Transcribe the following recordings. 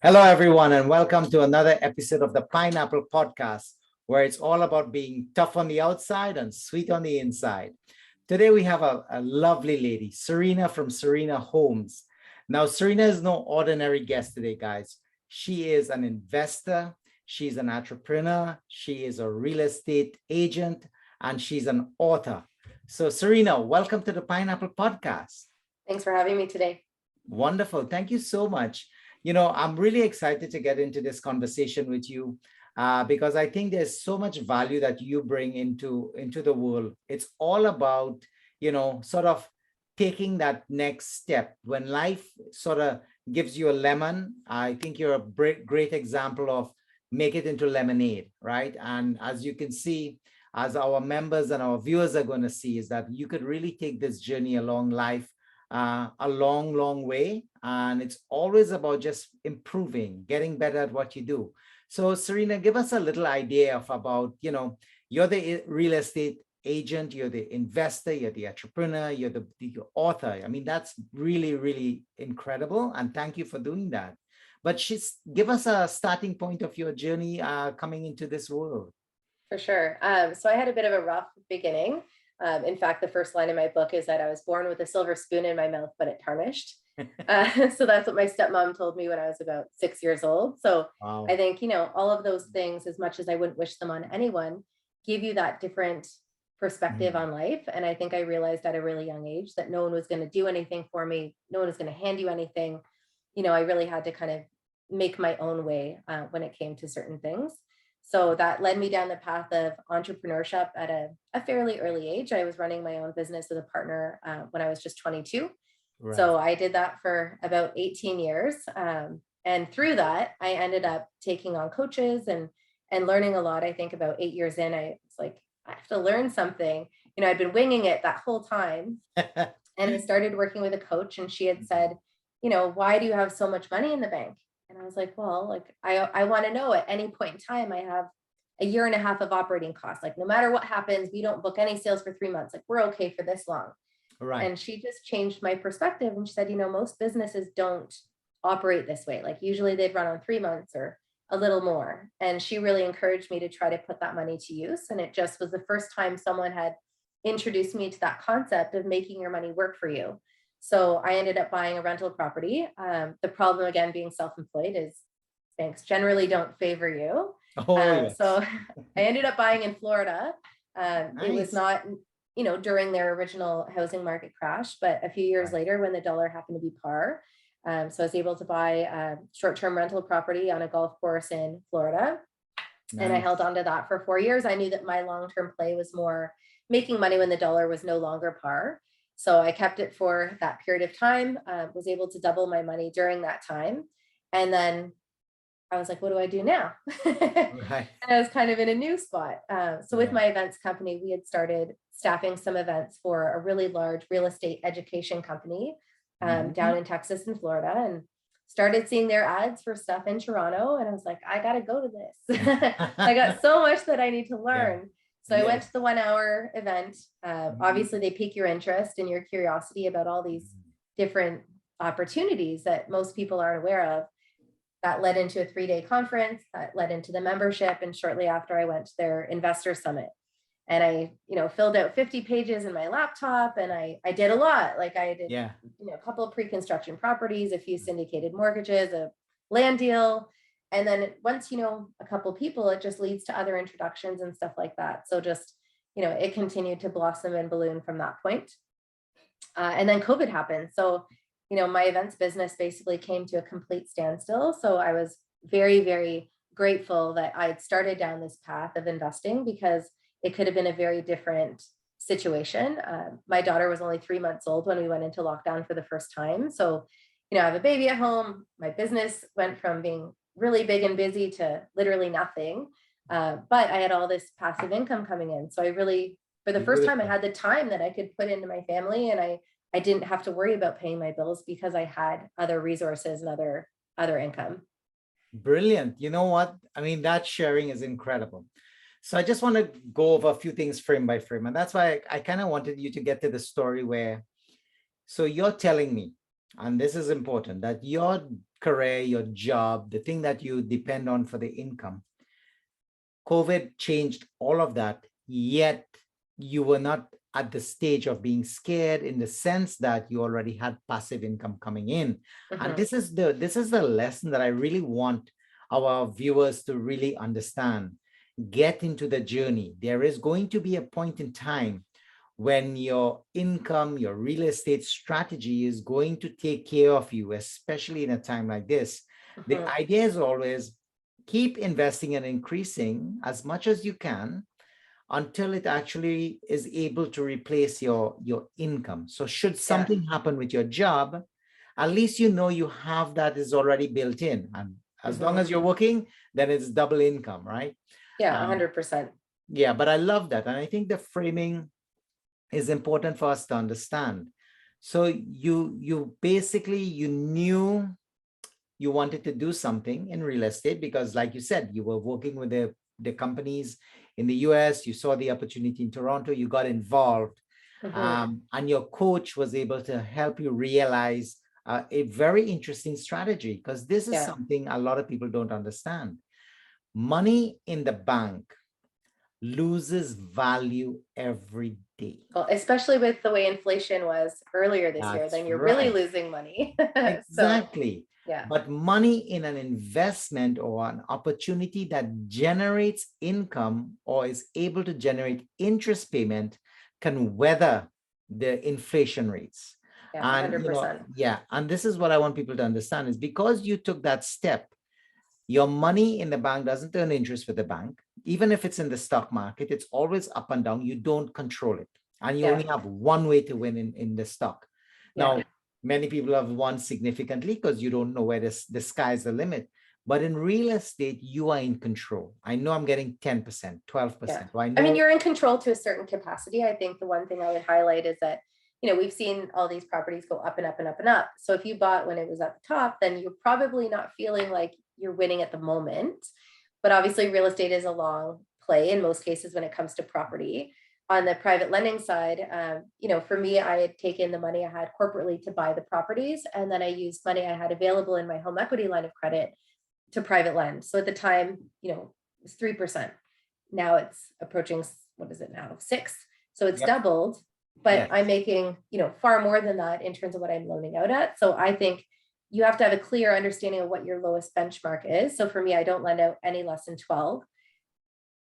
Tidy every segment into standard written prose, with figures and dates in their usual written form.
Hello, everyone, and welcome to another episode of the Pineapple Podcast, where it's all about being tough on the outside and sweet on the inside. Today, we have a lovely lady, Serena from Serena Homes. Now, Serena is no ordinary guest today, guys. She is an investor, she's an entrepreneur, she is a real estate agent, and she's an author. So, Serena, welcome to the Pineapple Podcast. Thanks for having me today. Wonderful. Thank you so much. I'm really excited to get into this conversation with you because I think there's so much value that you bring into the world. It's all about, sort of taking that next step. When life sort of gives you a lemon, I think you're a great example of make it into lemonade, right? And as you can see, as our members and our viewers are going to see, is that you could really take this journey along life a long, long way. And it's always about just improving, getting better at what you do. So Serena, give us a little idea of about, you're the real estate agent, you're the investor, you're the entrepreneur, you're the author. I mean, that's really, really incredible. And thank you for doing that. But give us a starting point of your journey coming into this world. For sure. So I had a bit of a rough beginning. In fact, the first line in my book is that I was born with a silver spoon in my mouth, but it tarnished. So that's what my stepmom told me when I was about 6 years old. So Wow. I think, all of those things, as much as I wouldn't wish them on anyone, give you that different perspective on life. And I think I realized at a really young age that no one was going to do anything for me. No one was going to hand you anything. I really had to kind of make my own way when it came to certain things. So that led me down the path of entrepreneurship at a fairly early age. I was running my own business with a partner when I was just 22. Right. So I did that for about 18 years. And through that, I ended up taking on coaches and learning a lot. I think about 8 years in, I was like, I have to learn something. I'd been winging it that whole time. And I started working with a coach, and she had said, why do you have so much money in the bank? And I was like, well, like, I want to know at any point in time, I have a year and a half of operating costs. Like, no matter what happens, we don't book any sales for 3 months. Like, we're okay for this long. Right. And she just changed my perspective. And she said, most businesses don't operate this way. Like, usually they'd run on 3 months or a little more. And she really encouraged me to try to put that money to use. And it just was the first time someone had introduced me to that concept of making your money work for you. So I ended up buying a rental property. The problem, again, being self-employed is banks generally don't favor you. Yes. So I ended up buying in Florida. Nice. It was not, during their original housing market crash, but a few years later when the dollar happened to be par. So I was able to buy a short-term rental property on a golf course in Florida. Nice. And I held on to that for 4 years. I knew that my long-term play was more making money when the dollar was no longer par. So I kept it for that period of time, was able to double my money during that time. And then I was like, what do I do now? Right. And I was kind of in a new spot. So with my events company, we had started staffing some events for a really large real estate education company down in Texas and Florida, and started seeing their ads for stuff in Toronto. And I was like, I got to go to this. I got so much that I need to learn. Yeah. So I went to the 1 hour event. Obviously, they pique your interest and your curiosity about all these different opportunities that most people aren't aware of. That led into a 3-day conference that led into the membership. And shortly after, I went to their investor summit. And I, filled out 50 pages in my laptop, and I did a lot. Like, I did, a couple of pre-construction properties, a few syndicated mortgages, a land deal. And then once, a couple people, it just leads to other introductions and stuff like that. So just, it continued to blossom and balloon from that point. And then COVID happened. So, my events business basically came to a complete standstill. So I was very, very grateful that I'd started down this path of investing, because it could have been a very different situation. My daughter was only 3 months old when we went into lockdown for the first time. So, I have a baby at home. My business went from being really big and busy to literally nothing. But I had all this passive income coming in. So I really, for the first time, I had the time that I could put into my family, and I didn't have to worry about paying my bills because I had other resources and other income. Brilliant. You know what? I mean, that sharing is incredible. So I just want to go over a few things frame by frame. And that's why I kind of wanted you to get to the story where, so you're telling me and this is important, that your career, your job, the thing that you depend on for the income, COVID changed all of that, yet you were not at the stage of being scared in the sense that you already had passive income coming in. And Mhm. this is the lesson that I really want our viewers to really understand. Get into the journey. There is going to be a point in time when your income, your real estate strategy is going to take care of you, especially in a time like this. The Mhm. idea is always keep investing and increasing as much as you can until it actually is able to replace your income. So should Yeah. something happen with your job, at least you know you have that is already built in. And as long Mhm. as you're working, then it's double income, right? Yeah, Um, 100%. yeah, but I love that. And I think the framing is important for us to understand. So you basically you knew you wanted to do something in real estate because, like you said, you were working with the companies in the US, you saw the opportunity in Toronto, you got involved, Mhm. and your coach was able to help you realize a very interesting strategy, because this is Yeah. something a lot of people don't understand. Money in the bank loses value every day. Well, especially with the way inflation was earlier this year, That's then you're really right. losing money. So, Exactly. yeah. But money in an investment or an opportunity that generates income or is able to generate interest payment can weather the inflation rates. Yeah, And, 100%. yeah, and this is what I want people to understand is because you took that step, your money in the bank doesn't earn interest with the bank. Even if it's in the stock market, it's always up and down. You don't control it. And you Yeah. only have one way to win in the stock. Yeah. Now, many people have won significantly because you don't know where the sky's the limit. But in real estate, you are in control. I know I'm getting 10%, Yeah. 12%. So I I mean, know. you're in control to a certain capacity. I think the one thing I would highlight is that, we've seen all these properties go up and up and up and up. So if you bought when it was at the top, then you're probably not feeling like you're winning at the moment. But obviously, real estate is a long play in most cases when it comes to property. On the private lending side, for me, I had taken the money I had corporately to buy the properties, and then I used money I had available in my home equity line of credit to private lend. So at the time, it was 3%. Now it's approaching, what is it now? 6. So it's Yep. doubled, but Yes. I'm making, far more than that in terms of what I'm loaning out at. So I think you have to have a clear understanding of what your lowest benchmark is. So for me, I don't lend out any less than 12.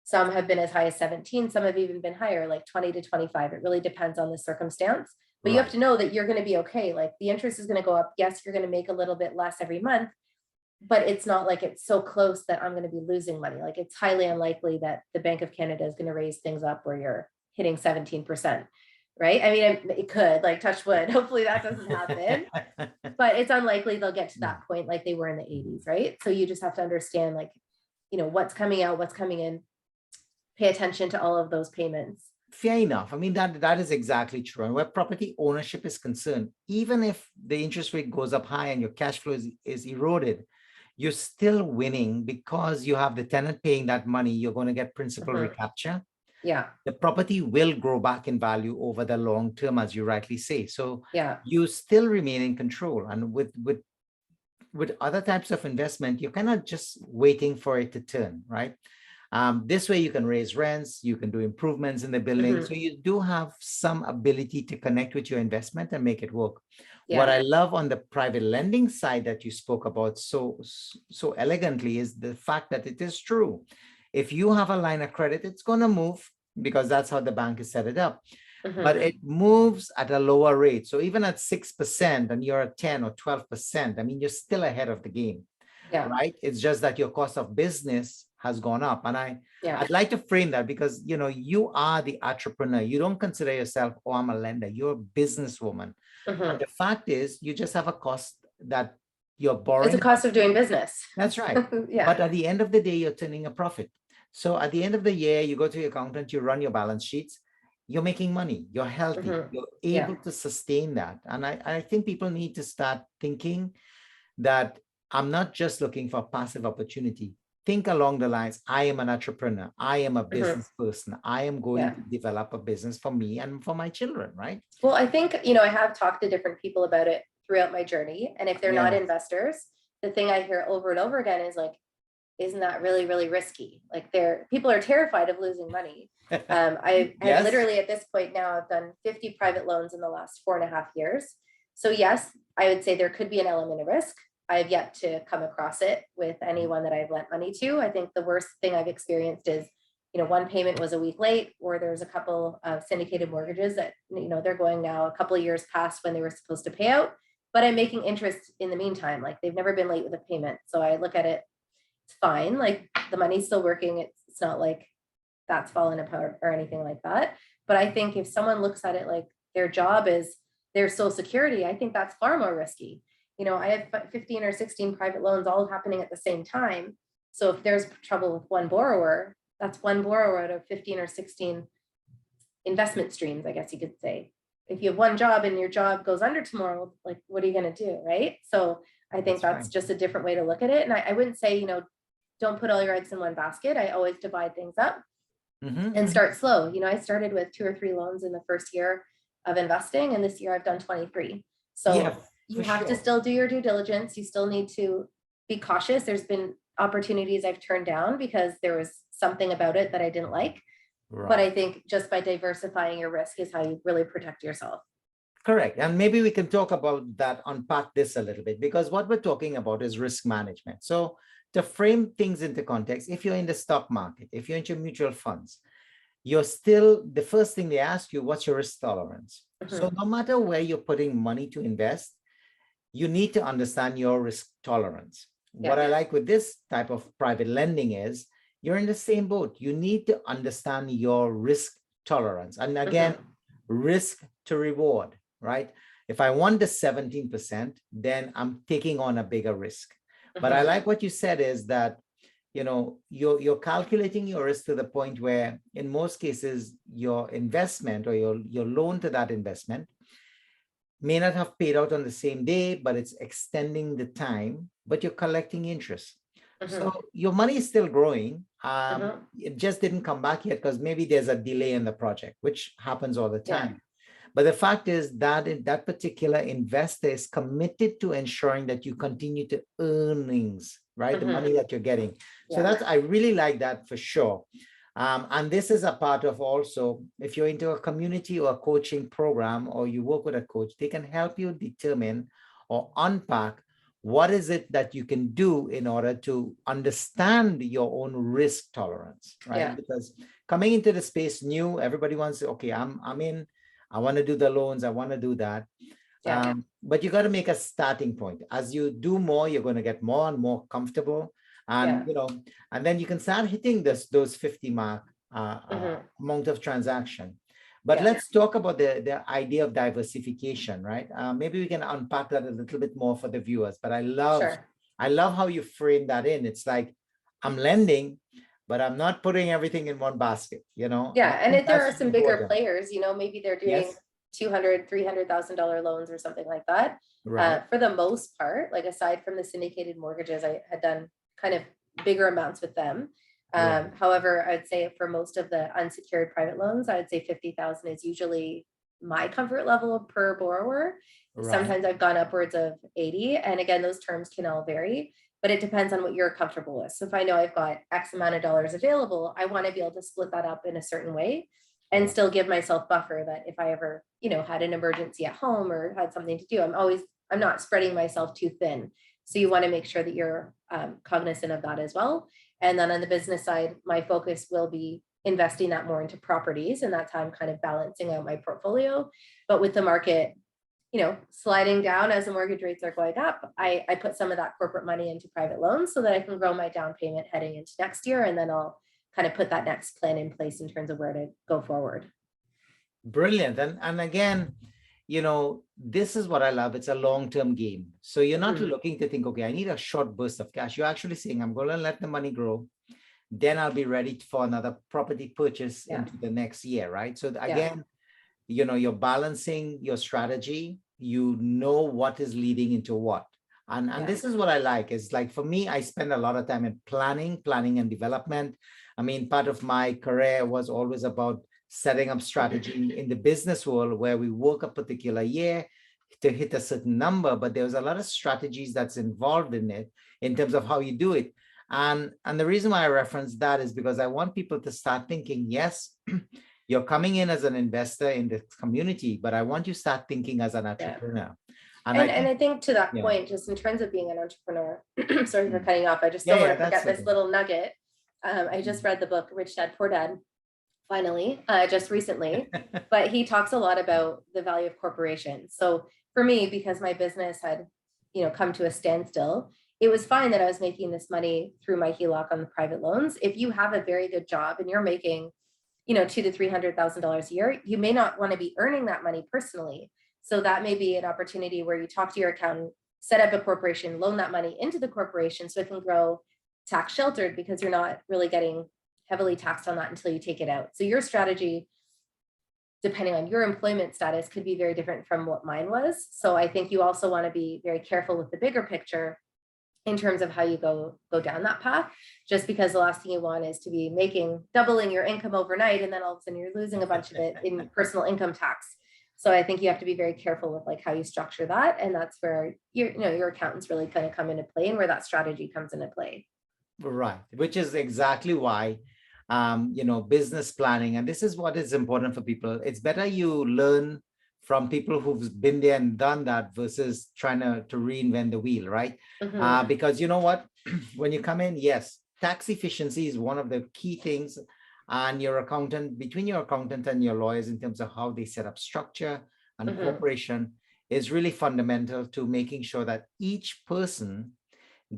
Some have been as high as 17. Some have even been higher, like 20 to 25. It really depends on the circumstance. But you have Right. to know that you're going to be okay. Like the interest is going to go up. Yes, you're going to make a little bit less every month, but it's not like it's so close that I'm going to be losing money. Like it's highly unlikely that the Bank of Canada is going to raise things up where you're hitting 17%, right? I mean, it could, like, touch wood. Hopefully that doesn't happen, but it's unlikely they'll get to Yeah. that point like they were in the 80s, right? So you just have to understand, like, what's coming out, what's coming in, pay attention to all of those payments. Fair enough. I mean, that is exactly true. And where property ownership is concerned, even if the interest rate goes up high and your cash flow is eroded, you're still winning because you have the tenant paying that money. You're going to get principal Mhm. recapture. Yeah. The property will grow back in value over the long term, as you rightly say. So Yeah. you still remain in control. And with other types of investment, you're kind of just waiting for it to turn, right? This way you can raise rents, you can do improvements in the building. Mhm. So you do have some ability to connect with your investment and make it work. What Yeah. I love on the private lending side that you spoke about so elegantly is the fact that it is true. If you have a line of credit, it's going to move because that's how the bank has set it up, but Mhm. it moves at a lower rate. So even at 6% and you're at 10 or 12%, I mean, you're still ahead of the game, Yeah. right? It's just that your cost of business has gone up. And Yeah. I'd like to frame that because, you are the entrepreneur. You don't consider yourself, oh, I'm a lender. You're a businesswoman. And Mhm. the fact is, you just have a cost that you're It's a borrowing. cost of doing business. That's right. Yeah. But at the end of the day, you're turning a profit. So at the end of the year, you go to your accountant, you run your balance sheets, you're making money, you're healthy, Mhm. you're Yeah. able to sustain that. And I think people need to start thinking that I'm not just looking for passive opportunity. Think along the lines, I am an entrepreneur, I am a Mhm. business person, I am going Yeah. to develop a business for me and for my children, right? Well, I think, I have talked to different people about it throughout my journey. And if they're not investors, the thing I hear over and over again is like, isn't that really, really risky? Like people are terrified of losing money. I've literally at this point now, I've done 50 private loans in the last 4.5 years. So yes, I would say there could be an element of risk. I've yet to come across it with anyone that I've lent money to. I think the worst thing I've experienced is, one payment was a week late, or there's a couple of syndicated mortgages that, they're going now a couple of years past when they were supposed to pay out, but I'm making interest in the meantime. Like they've never been late with a payment. So I look at it, it's fine. Like the money's still working. It's not like that's fallen apart or anything like that. But I think if someone looks at it like their job is their sole security, I think that's far more risky. I have 15 or 16 private loans all happening at the same time. So if there's trouble with one borrower, that's one borrower out of 15 or 16 investment streams, I guess you could say. If you have one job and your job goes under tomorrow, like, what are you going to do? Right. So I think that's just a different way to look at it. And I wouldn't say, don't put all your eggs in one basket. I always divide things up and start slow. I started with 2 or 3 loans in the first year of investing, and this year I've done 23. So you have to still do your due diligence. You still need to be cautious. There's been opportunities I've turned down because there was something about it that I didn't like. Right. But I think just by diversifying your risk is how you really protect yourself. Correct. And maybe we can talk about that, unpack this a little bit, because what we're talking about is risk management. So to frame things into context, if you're in the stock market, if you're into mutual funds, you're still, the first thing they ask you, what's your risk tolerance? So no matter where you're putting money to invest, you need to understand your risk tolerance. What I like with this type of private lending is you're in the same boat. You need to understand your risk tolerance. And again, risk to reward, right? If I want the 17%, then I'm taking on a bigger risk. But I like what you said is that, you're calculating your risk to the point where in most cases, your investment or your loan to that investment may not have paid out on the same day, but it's extending the time, but you're collecting interest. So your money is still growing. It just didn't come back yet because maybe there's a delay in the project, which happens all the time. But the fact is that that particular investor is committed to ensuring that you continue to earnings, right? The money that you're getting. So I really like that for sure. And this is a part of also, if you're into a community or a coaching program, or you work with a coach, they can help you determine or unpack what is it that you can do in order to understand your own risk tolerance, right? Because coming into the space new, everybody wants to, okay, I'm in, I want to do the loans, I want to do that. But you got to make a starting point. As you do more, you're going to get more and more comfortable. And, and then you can start hitting those 50 mark amount of transaction. But let's talk about the idea of diversification, right? Maybe we can unpack that a little bit more for the viewers. But I love how you frame that in. It's like, I'm lending, but I'm not putting everything in one basket, Yeah, and if there are some bigger players, maybe they're doing $200,000, $300,000 loans or something like that. For the most part, like aside from the syndicated mortgages, I had done kind of bigger amounts with them. However, I'd say for most of the unsecured private loans, I'd say 50,000 is usually my comfort level per borrower. Sometimes I've gone upwards of 80. And again, those terms can all vary, but it depends on what you're comfortable with. So if I know I've got X amount of dollars available, I want to be able to split that up in a certain way and still give myself buffer that if I ever, had an emergency at home or had something to do, I'm not spreading myself too thin. So you want to make sure that you're cognizant of that as well. And then on the business side, my focus will be investing that more into properties. And that's how I'm kind of balancing out my portfolio. But with the market, sliding down as the mortgage rates are going up, I put some of that corporate money into private loans so that I can grow my down payment heading into next year. And then I'll kind of put that next plan in place in terms of where to go forward. Brilliant. And again, this is what I love. It's a long-term game. So you're not looking to think, okay, I need a short burst of cash. You're actually saying, I'm going to let the money grow. Then I'll be ready for another property purchase into the next year, right? So again, you're balancing your strategy. You know what is leading into what. And this is what I like. Is like, for me, I spend a lot of time in planning and development. I mean, part of my career was always about setting up strategy in the business world where we work a particular year, to hit a certain number, but there's a lot of strategies that's involved in it in terms of how you do it. And the reason why I reference that is because I want people to start thinking, yes, you're coming in as an investor in the community, but I want you to start thinking as an entrepreneur. And I think to that yeah. point, just in terms of being an entrepreneur, sorry for cutting off, I just Yeah, don't yeah, want to forget that's this okay. little nugget. I just read the book Rich Dad Poor Dad, finally, just recently, but he talks a lot about the value of corporations. So for me, because my business had, come to a standstill, it was fine that I was making this money through my HELOC on the private loans. If you have a very good job and you're making, $200,000 to $300,000 a year, you may not want to be earning that money personally. So that may be an opportunity where you talk to your accountant, set up a corporation, loan that money into the corporation so it can grow tax sheltered, because you're not really getting heavily taxed on that until you take it out. So your strategy, depending on your employment status, could be very different from what mine was. So I think you also want to be very careful with the bigger picture in terms of how you go down that path, just because the last thing you want is to be doubling your income overnight, and then all of a sudden you're losing a bunch of it in personal income tax. So I think you have to be very careful with like how you structure that. And that's where your accountants really kind of come into play, and where that strategy comes into play. Right, which is exactly why, business planning, and this is what is important for people. It's better you learn from people who've been there and done that versus trying to reinvent the wheel, right? Because you know what, when you come in, yes, tax efficiency is one of the key things, and between your accountant and your lawyers in terms of how they set up structure and corporation is really fundamental to making sure that each person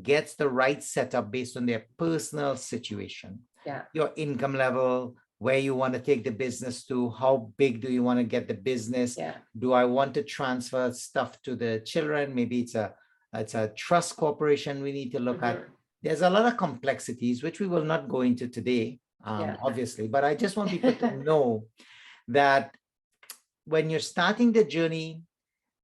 gets the right setup based on their personal situation, your income level, where you want to take the business to, how big do you want to get the business? Do I want to transfer stuff to the children? Maybe it's a trust corporation we need to look at. There's a lot of complexities, which we will not go into today, obviously, but I just want people to know that when you're starting the journey,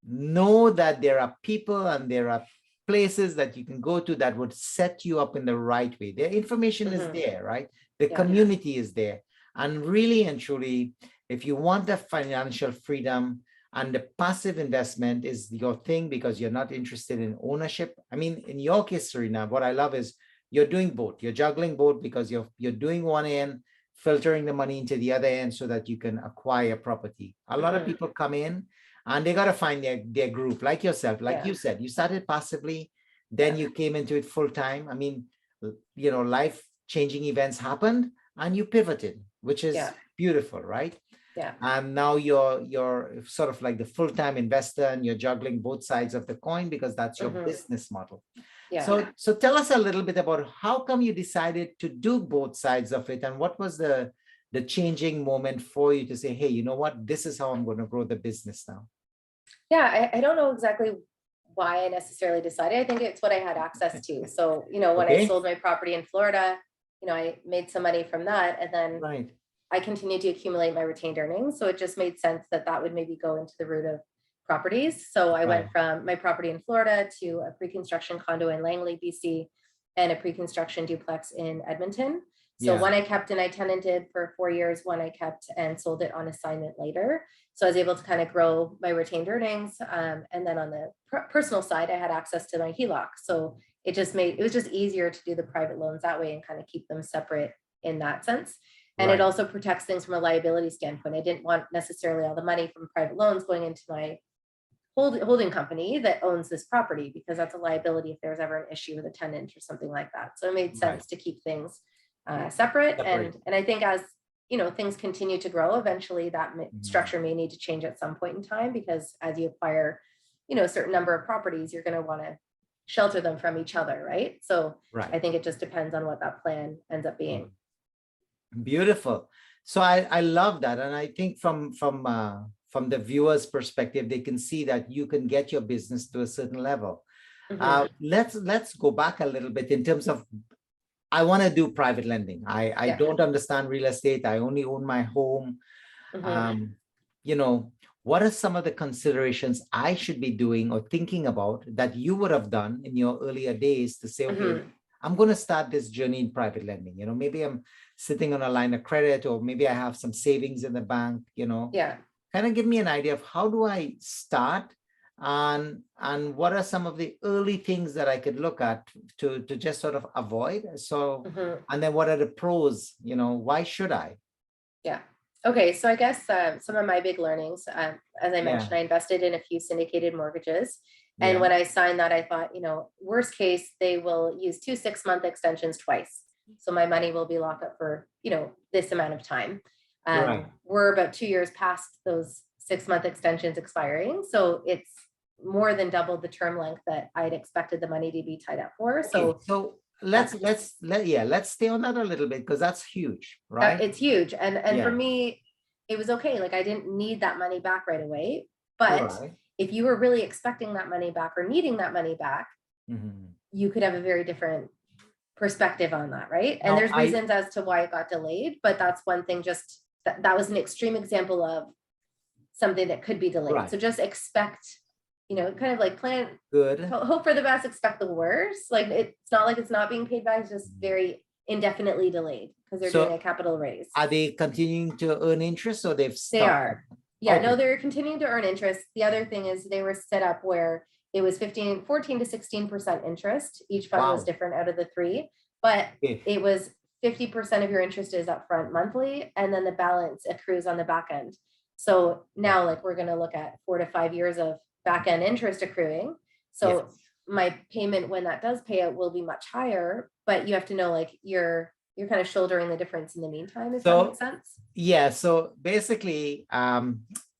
know that there are people and there are places that you can go to that would set you up in the right way. Their information is there, right? The community is there. And really and truly, if you want the financial freedom and the passive investment is your thing because you're not interested in ownership. I mean, in your case, Serena, what I love is you're doing both. You're juggling both because you're doing one end, filtering the money into the other end so that you can acquire property. A lot of people come in and they got to find their group, like yourself, like you said, you started passively, then you came into it full time. I mean, life-changing events happened and you pivoted, which is beautiful, right? And now you're sort of like the full-time investor and you're juggling both sides of the coin because that's your business model. So tell us a little bit about how come you decided to do both sides of it, and what was the changing moment for you to say, hey, you know what, this is how I'm going to grow the business now? I don't know exactly why I necessarily decided. I think it's what I had access to. So, when I sold my property in Florida, I made some money from that, and then I continued to accumulate my retained earnings. So it just made sense that would maybe go into the route of properties. So I went from my property in Florida to a pre-construction condo in Langley, BC, and a pre-construction duplex in Edmonton. So one I kept and I tenanted for 4 years, one I kept and sold it on assignment later. So I was able to kind of grow my retained earnings. And then on the personal side, I had access to my HELOC. So it was just easier to do the private loans that way and kind of keep them separate in that sense. And it also protects things from a liability standpoint. I didn't want necessarily all the money from private loans going into my holding company that owns this property, because that's a liability if there's ever an issue with a tenant or something like that. So it made sense to keep things separate. And I think as things continue to grow, eventually that structure may need to change at some point in time, because as you acquire, a certain number of properties, you're going to want to shelter them from each other, right? So I think it just depends on what that plan ends up being. Beautiful. So I love that, and I think from the viewer's perspective, they can see that you can get your business to a certain level. Let's go back a little bit in terms of, I want to do private lending. I don't understand real estate. I only own my home. What are some of the considerations I should be doing or thinking about that you would have done in your earlier days to say, okay, I'm going to start this journey in private lending. Maybe I'm sitting on a line of credit, or maybe I have some savings in the bank, kind of give me an idea of how do I start and what are some of the early things that I could look at to just sort of avoid? So, and then what are the pros? Why should I? Yeah. Okay. So I guess some of my big learnings, as I mentioned, I invested in a few syndicated mortgages. And when I signed that, I thought, worst case, they will use 2 6-month extensions twice. So my money will be locked up for, this amount of time. Right. We're about 2 years past those 6-month extensions expiring. So it's more than double the term length that I'd expected the money to be tied up for. Okay, so let's stay on that a little bit, because that's huge, right? It's huge. And for me, it was okay. Like I didn't need that money back right away. But if you were really expecting that money back or needing that money back, you could have a very different perspective on that, right? And there's reasons as to why it got delayed, but that's one thing. Just that was an extreme example of something that could be delayed. So just expect, kind of like plan, hope for the best, expect the worst. Like it's not like it's not being paid back, it's just very indefinitely delayed because they're doing a capital raise. Are they continuing to earn interest, or they've stopped? They are. Yeah, no, they're continuing to earn interest. The other thing is they were set up where it was 14 to 16% interest. Each fund was different out of the 3, but it was 50% of your interest is upfront monthly, and then the balance accrues on the back end. So now, like, we're going to look at 4 to 5 years of back end interest accruing. So my payment when that does pay out will be much higher, but you have to know, like, you're kind of shouldering the difference in the meantime, if that makes sense. Yeah. So basically,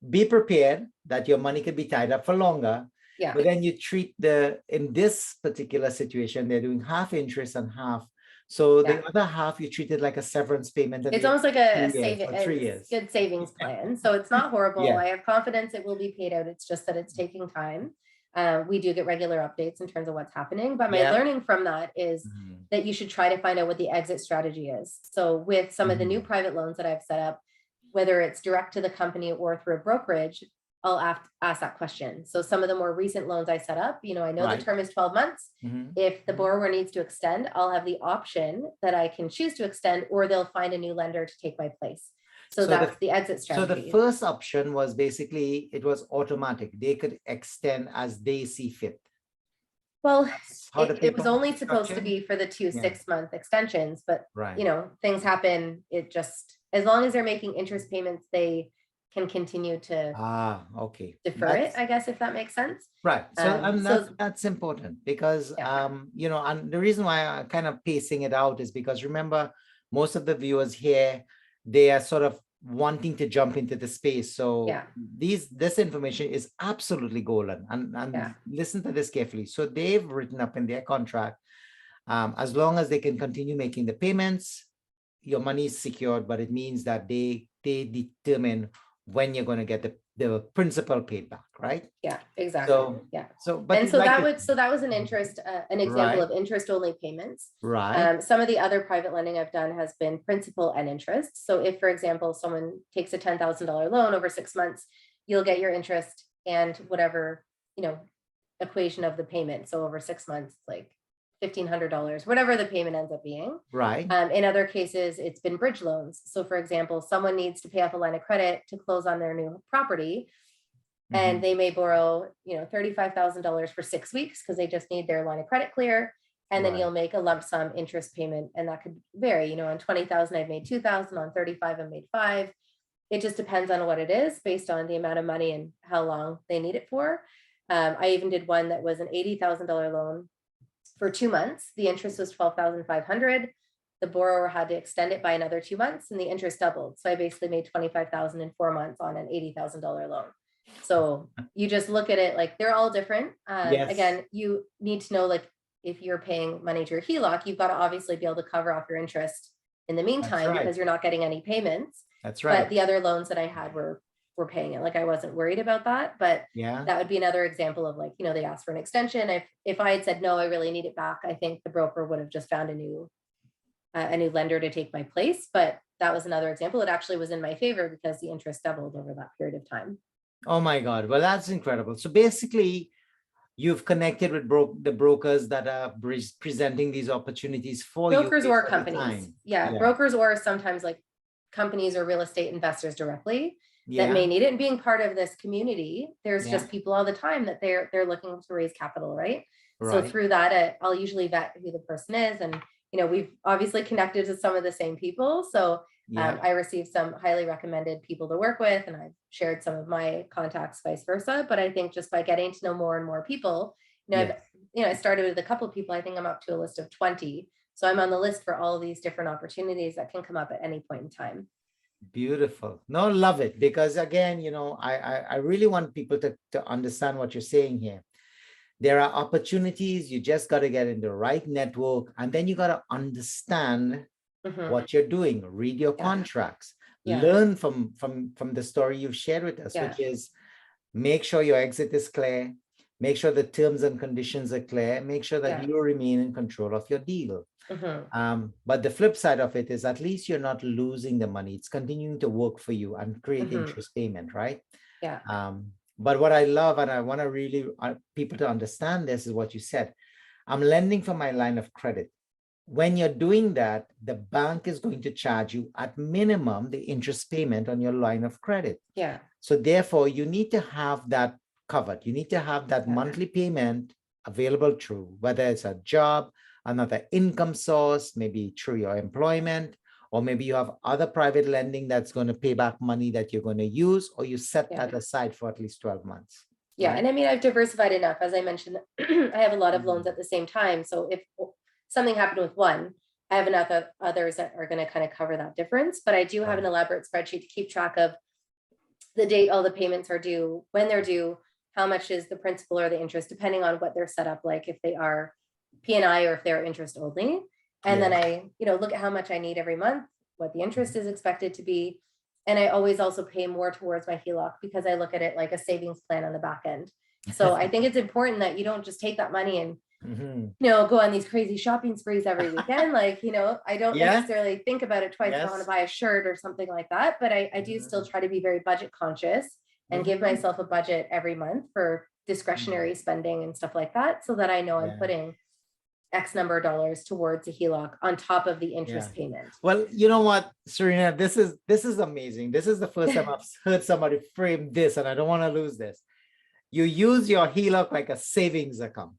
be prepared that your money could be tied up for longer. Yeah. But then you treat in this particular situation, they're doing half interest and half. So the other half, you treat it like a severance payment. It's almost like a 3 years. Good savings plan. So it's not horrible. I have confidence it will be paid out. It's just that it's taking time. We do get regular updates in terms of what's happening, but my learning from that is that you should try to find out what the exit strategy is. So with some of the new private loans that I've set up, whether it's direct to the company or through a brokerage, I'll ask that question. So some of the more recent loans I set up, I know the term is 12 months. If the borrower needs to extend, I'll have the option that I can choose to extend, or they'll find a new lender to take my place. So that's the exit strategy. So the first option was basically, it was automatic. They could extend as they see fit. Well, it was only supposed to be for the 2 6-month extensions, but things happen. It just, as long as they're making interest payments, they can continue to defer it, I guess, if that makes sense. Right. So that's important, because and the reason why I'm kind of pacing it out is because, remember, most of the viewers here, they are sort of wanting to jump into the space. So this information is absolutely golden, and listen to this carefully. So they've written up in their contract, as long as they can continue making the payments, your money is secured, but it means that they determine when you're going to get the principal paid back, right? Yeah, exactly. So that was an interest, an example of interest only payments. Right. Some of the other private lending I've done has been principal and interest. So if, for example, someone takes a $10,000 loan over 6 months, you'll get your interest and whatever, equation of the payment. So over 6 months, like $1,500, whatever the payment ends up being. Right. In other cases, it's been bridge loans. So for example, someone needs to pay off a line of credit to close on their new property, and they may borrow, $35,000 for 6 weeks because they just need their line of credit clear. And then you'll make a lump sum interest payment, and that could vary. On 20,000, I've made 2,000. On 35, I've made 5. It just depends on what it is based on the amount of money and how long they need it for. I even did one that was an $80,000 loan for 2 months. The interest was $12,500. The borrower had to extend it by another 2 months, and the interest doubled. So I basically made $25,000 in 4 months on an $80,000 loan. So you just look at it like they're all different. Again, you need to know, like, if you're paying money to your HELOC, you've got to obviously be able to cover off your interest in the meantime, because you're not getting any payments. That's right. But the other loans that I had were paying it. Like, I wasn't worried about that, but that would be another example of, like, they asked for an extension. If I had said, no, I really need it back, I think the broker would have just found a new lender to take my place. But that was another example. It actually was in my favor because the interest doubled over that period of time. Oh my God. Well, that's incredible. So basically, you've connected with the brokers that are presenting these opportunities for brokers or companies. Brokers, or sometimes like companies or real estate investors directly. that may Yeah. need it. And being part of this community, there's Yeah. just people all the time that they're looking to raise capital, right? So Right. through that, I'll usually vet who the person is. And, we've obviously connected to some of the same people. So Yeah. I received some highly recommended people to work with, and I've shared some of my contacts, vice versa. But I think just by getting to know more and more people, Yes. I started with a couple of people. I think I'm up to a list of 20. So I'm on the list for all of these different opportunities that can come up at any point in time. Beautiful. No, love it. Because again, I really want people to understand what you're saying here. There are opportunities. You just got to get in the right network, and then you got to understand Mhm. what you're doing. Read your Yeah. contracts. Yeah. Learn from the story you've shared with us, Yeah. which is make sure your exit is clear. Make sure the terms and conditions are clear. Make sure that Yeah. you remain in control of your deal. Mhm. But the flip side of it is at least you're not losing the money. It's continuing to work for you and create Mhm. interest payment, right? Yeah. But what I love, and I want to really people to understand this, is what you said. I'm lending for my line of credit. When you're doing that, the bank is going to charge you at minimum the interest payment on your line of credit. Yeah. So therefore, you need to have that covered. You need to have that Yeah. monthly payment available through, whether it's a job, another income source, maybe through your employment, or maybe you have other private lending that's going to pay back money that you're going to use, or you set Yeah. that aside for at least 12 months. Yeah. Right? And I mean, I've diversified enough. As I mentioned, I have a lot of loans Mhm. at the same time. So if something happened with one, I have enough of others that are going to kind of cover that difference. But I do have an Right. elaborate spreadsheet to keep track of the date all the payments are due, when they're due, how much is the principal or the interest, depending on what they're set up like, if they are P&I or if they're interest only. And then Yeah. I, look at how much I need every month, what the interest is expected to be. And I always also pay more towards my HELOC because I look at it like a savings plan on the back end. So I think it's important that you don't just take that money and Mhm. go on these crazy shopping sprees every weekend. Like, I don't Yeah. necessarily think about it twice if I want to Yes. buy a shirt or something like that. But I do still Mhm. try to be very budget conscious and give Mhm. myself a budget every month for Mhm. discretionary spending and stuff like that, so that I know I'm Yeah. putting X number of dollars towards a HELOC on top of the Yeah. interest payment. Well, you know what, Serena, this is amazing. This is the first time I've heard somebody frame this, and I don't want to lose this. You use your HELOC like a savings account.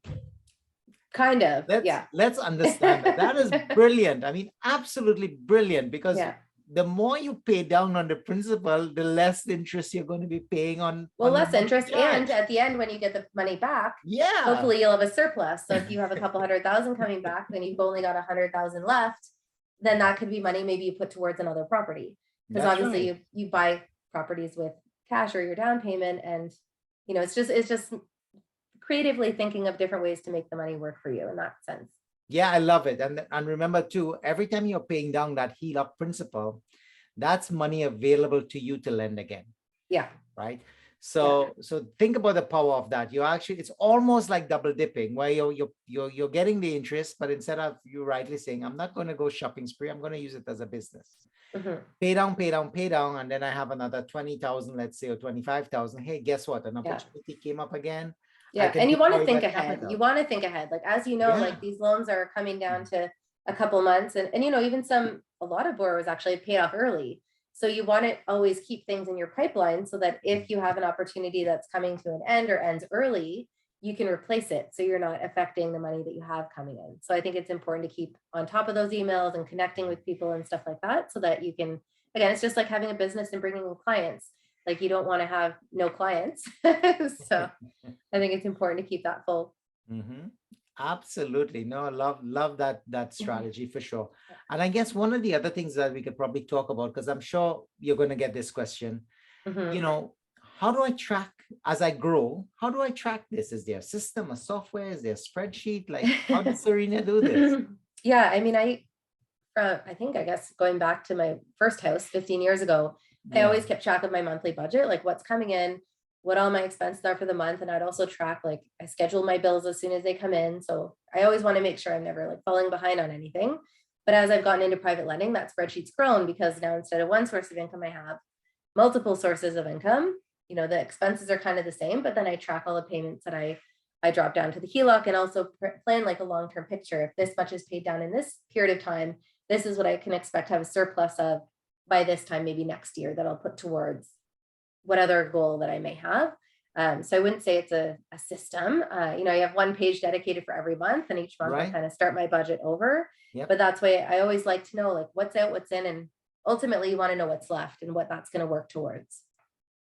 Kind of, Let's yeah. let's understand that. That is brilliant. I mean, absolutely brilliant, because Yeah. the more you pay down on the principal, the less interest you're going to be paying Well, on your less monthly interest, and charge. at the end, when you get the money back, Yeah. hopefully you'll have a surplus. So if you have a couple 100,000 coming back, then you've only got 100,000 left. Then that could be money maybe you put towards another property, because That's obviously right. you buy properties with cash or your down payment, and it's just creatively thinking of different ways to make the money work for you in that sense. Yeah, I love it. And remember too, every time you're paying down that HELOC principal, that's money available to you to lend again, Yeah. right? Yeah. So think about the power of that. It's almost like double dipping, where you're getting the interest, but instead of you rightly saying, I'm not going to go shopping spree, I'm going to use it as a business. Mhm. Pay down, pay down, pay down, and then I have another 20,000, let's say, or 25,000. Hey, guess what? An Yeah. opportunity came up again. I Yeah. can And you want to deploy think that ahead. You capital. want to think ahead. Like, as you know, Yeah. like these loans are coming down to a couple months, and even a lot of borrowers actually paid off early. So you want to always keep things in your pipeline so that if you have an opportunity that's coming to an end or ends early, you can replace it. So you're not affecting the money that you have coming in. So I think it's important to keep on top of those emails and connecting with people and stuff like that, so that you can, again, it's just like having a business and bringing in clients. Like, you don't want to have no clients. So I think it's important to keep that full. Mm-hmm. Absolutely. No, love that Mhm. strategy for sure. And I guess one of the other things that we could probably talk about, because I'm sure you're going to get this question, Mhm. how do I track as I grow? How do I track this? Is there a system, a software? Is there a spreadsheet? Like, how does Serena do this? Yeah, I mean, I think, I guess, going back to my first house 15 years ago, I Yeah. always kept track of my monthly budget, like what's coming in, what all my expenses are for the month. And I'd also track, like, I schedule my bills as soon as they come in. So I always want to make sure I'm never like falling behind on anything. But as I've gotten into private lending, that spreadsheet's grown, because now instead of one source of income, I have multiple sources of income. The expenses are kind of the same, but then I track all the payments that I drop down to the HELOC, and also plan like a long-term picture. If this much is paid down in this period of time, this is what I can expect to have a surplus of by this time, maybe next year, that I'll put towards what other goal that I may have. So I wouldn't say it's a system. You know, I have one page dedicated for every month, and each month I Right. kind of start my budget over. Yep. But that's why I always like to know like what's out, what's in, and ultimately you want to know what's left and what that's going to work towards.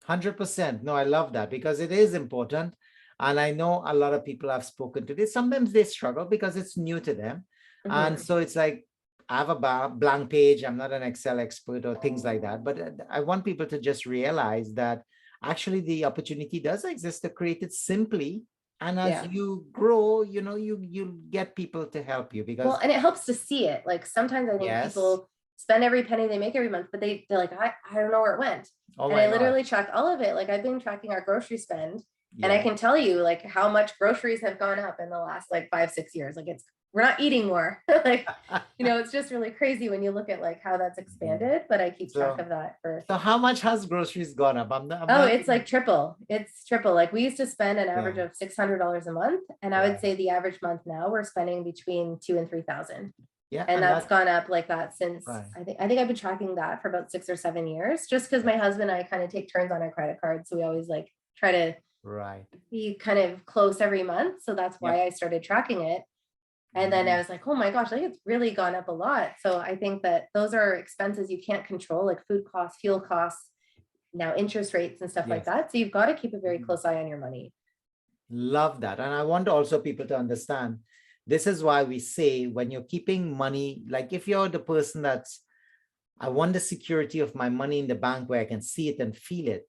100%. No, I love that because it is important. And I know a lot of people I've spoken to this, sometimes they struggle because it's new to them. And Mhm. so it's like, I have a blank page. I'm not an Excel expert or things like that. But I want people to just realize that actually the opportunity does exist to create it simply. And as Yeah. you grow, you know, you get people to help you Well, because and it helps to see it. Like sometimes I think yes. people spend every penny they make every month, but they're like, I don't know where it went. Oh And my I God. literally track all of it. Like I've been tracking our grocery spend, and I Yeah. can tell you like how much groceries have gone up in the last like 5, 6 years. Like we're not eating more. Like, you know, it's just really crazy when you look at like how that's expanded, but I keep track So, of that for. so how much has groceries gone up? I'm Oh, not it's even, like triple. It's triple. Like we used to spend an average yeah. of $600 a month. And I would Right. say the average month now we're spending between 2 and 3,000. Yeah. And And that's that's gone up like that since right. I think I've been tracking that for about 6 or 7 years, just because my husband and I kind of take turns on our credit card. So we always like try to Right. be kind of close every month. So that's why Yep. I started tracking it. And then I was like, oh my gosh, like it's really gone up a lot. So I think that those are expenses you can't control, like food costs, fuel costs, now interest rates and stuff like Yes. that. So you've got to keep a very Mhm. close eye on your money. Love that. And I want also people to understand this is why we say when you're keeping money, like if you're the person that's, I want the security of my money in the bank where I can see it and feel it.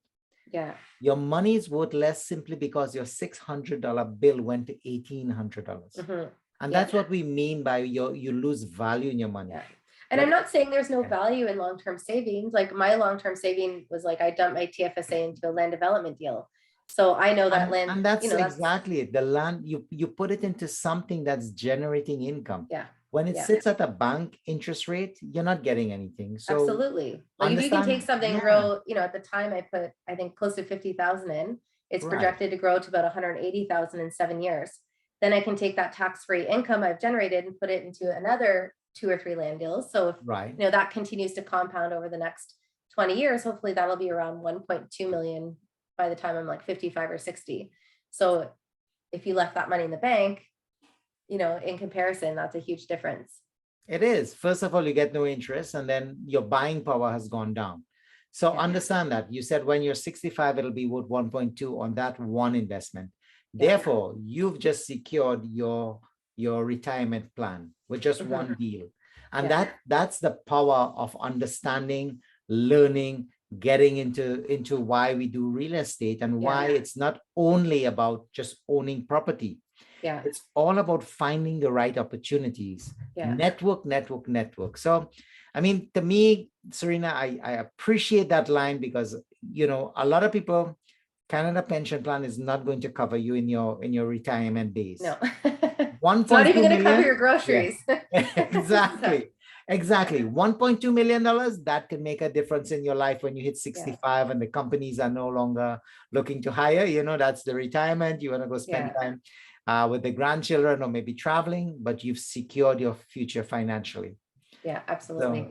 Yeah. Your money is worth less simply because your $600 bill went to $1,800. Mhm. And Yeah. that's what we mean by you lose value in your money. Yeah. And I'm Like, not saying there's no yeah. value in long-term savings. Like my long-term saving was like I dumped my TFSA into a land development deal. So I know that land, And you that's know, that's exactly it. The land, you put it into something that's generating income. yeah. When it Yeah. sits at a bank interest rate, you're not getting anything. So Absolutely. Like if you can take understand, something and yeah, grow, you know, at the time I put, I think close to 50,000 in, it's right, projected to grow to about 180,000 in 7 years. Then I can take that tax-free income I've generated and put it into another 2 or 3 land deals. So if, right. you know, that continues to compound over the next 20 years, hopefully that'll be around 1.2 million by the time I'm like 55 or 60. So if you left that money in the bank, you know, in comparison, that's a huge difference. It is. First of all, you get no interest, and then your buying power has gone down. So Yeah. understand that. You said when you're 65, it'll be worth 1.2 on that one investment. Yeah. Therefore, you've just secured your retirement plan with just Mhm. one deal. And Yeah. that's the power of understanding, learning, getting into why we do real estate and why Yeah. it's not only about just owning property. Yeah. It's all about finding the right opportunities. Yeah. Network. So, I mean, to me, Serena, I appreciate that line because, you know, a lot of people, Canada pension plan is not going to cover you in your retirement days. No. It's not 1.2 even going to cover million. your Yeah, groceries. So, exactly. $1.2 million, that can make a difference in your life when you hit yeah. 65 and the companies are no longer looking to hire. You know, that's the retirement. You want to go spend Yeah. time with the grandchildren or maybe traveling, but you've secured your future financially. Yeah, absolutely.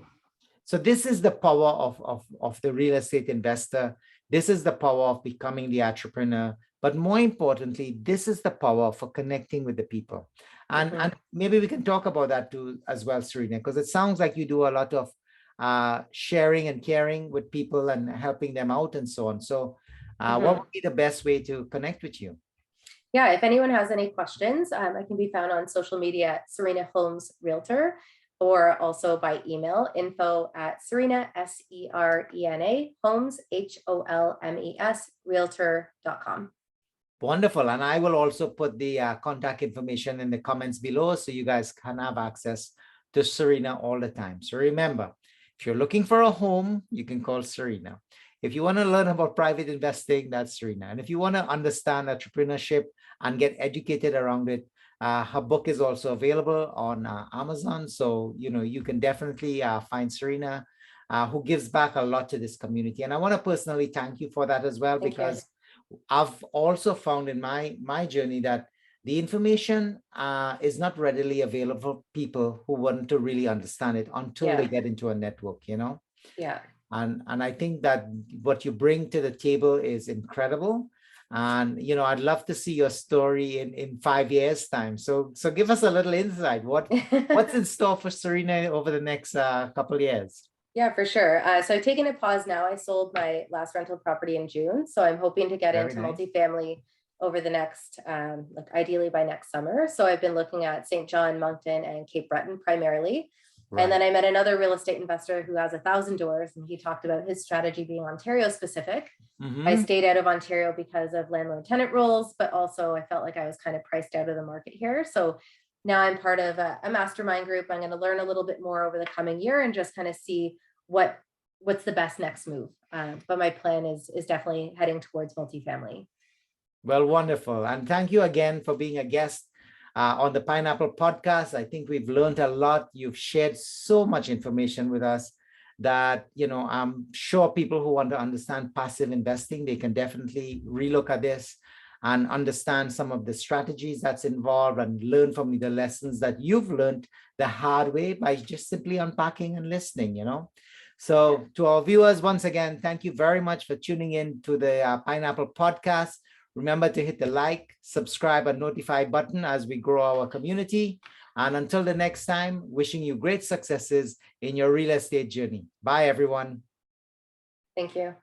So, so this is the power of the real estate investor. This is the power of becoming the entrepreneur. But more importantly, this is the power for connecting with the people. And maybe we can talk about that too as well, Serena, because it sounds like you do a lot of sharing and caring with people and helping them out and so on. So what would be the best way to connect with you? Yeah, if anyone has any questions, I can be found on social media at Serena Holmes Realtor, or also by email, info@Serena, SERENA, Holmes, HOLMES, realtor.com. Wonderful. And I will also put the contact information in the comments below so you guys can have access to Serena all the time. So remember, if you're looking for a home, you can call Serena. If you want to learn about private investing, that's Serena. And if you want to understand entrepreneurship and get educated around it, her book is also available on Amazon. So, you know, you can definitely find Serena, who gives back a lot to this community. And I want to personally thank you for that as well, Thank you. because I've also found in my journey that the information is not readily available for people who want to really understand it until Yeah. they get into a network, you know? Yeah. And I think that what you bring to the table is incredible. And I'd love to see your story in 5 years' time. So give us a little insight. What's in store for Serena over the next couple of years? Yeah, for sure. So I've taken a pause now. I sold my last rental property in June. So I'm hoping to get Very into nice. multifamily over the next, ideally by next summer. So I've been looking at St. John, Moncton, and Cape Breton primarily. And then Right. I met another real estate investor who has 1,000 doors, and he talked about his strategy being Ontario specific. I Mhm. stayed out of Ontario because of landlord tenant rules, but also I felt like I was kind of priced out of the market here. So now I'm part of a mastermind group. I'm going to learn a little bit more over the coming year and just kind of see what's the best next move. But my plan is definitely heading towards multifamily. Well, wonderful. And thank you again for being a guest on the Pineapple Podcast. I think we've learned a lot. You've shared so much information with us that, I'm sure people who want to understand passive investing, they can definitely relook at this and understand some of the strategies that's involved and learn from the lessons that you've learned the hard way by just simply unpacking and listening. So to our viewers, once again, thank you very much for tuning in to the Pineapple Podcast. Remember to hit the like, subscribe, and notify button as we grow our community. And until the next time, wishing you great successes in your real estate journey. Bye, everyone. Thank you.